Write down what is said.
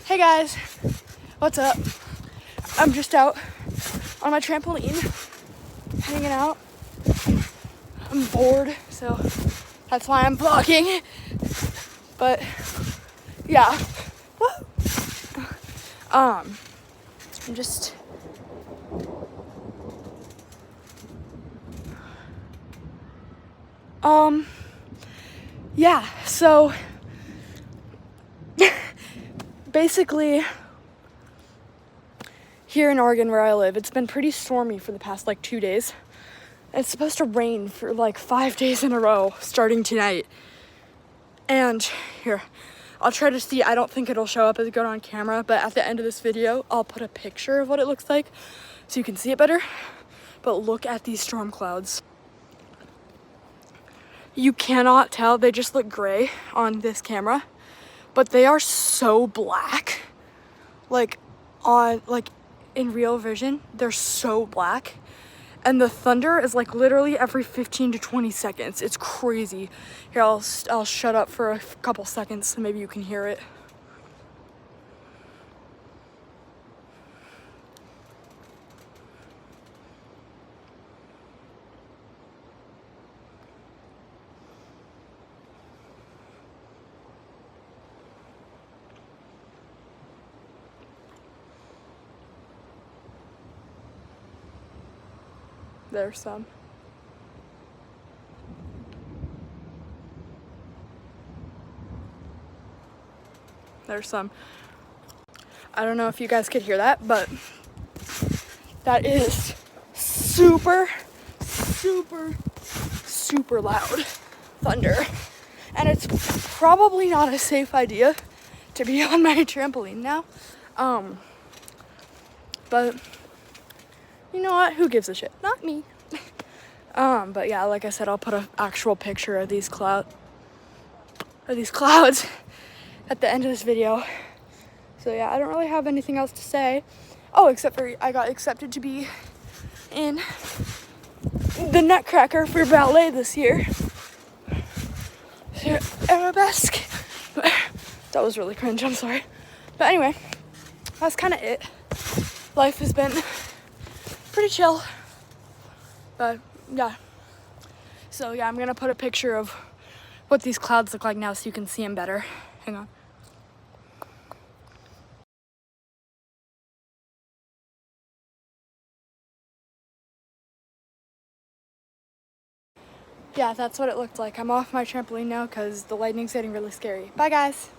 Hey guys, what's up? I'm just out on my trampoline, hanging out. I'm bored, so that's why I'm vlogging. But yeah, I'm just yeah. So basically, here in Oregon where I live, it's been pretty stormy for the past like 2 days. It's supposed to rain for like 5 days in a row starting tonight. And here, I'll try to see. I don't think it'll show up as good on camera, but at the end of this video, I'll put a picture of what it looks like so you can see it better. But look at these storm clouds. You cannot tell, they just look gray on this camera, but they are so black. Like in real vision, they're so black. And the thunder is like literally every 15 to 20 seconds. It's crazy. Here, I'll shut up for a couple seconds so maybe you can hear it. There's some. There's some. I don't know if you guys could hear that, but that is super, super, super loud thunder. And it's probably not a safe idea to be on my trampoline now. But you know what? Who gives a shit? Not me. But yeah, like I said, I'll put an actual picture of these clouds at the end of this video. So yeah, I don't really have anything else to say. Oh, except for I got accepted to be in the Nutcracker for ballet this year. So, arabesque. That was really cringe, I'm sorry. But anyway, that's kind of it. Life has been pretty chill. But yeah. So yeah, I'm gonna put a picture of what these clouds look like now so you can see them better. Hang on. Yeah, that's what it looked like. I'm off my trampoline now because the lightning's getting really scary. Bye guys.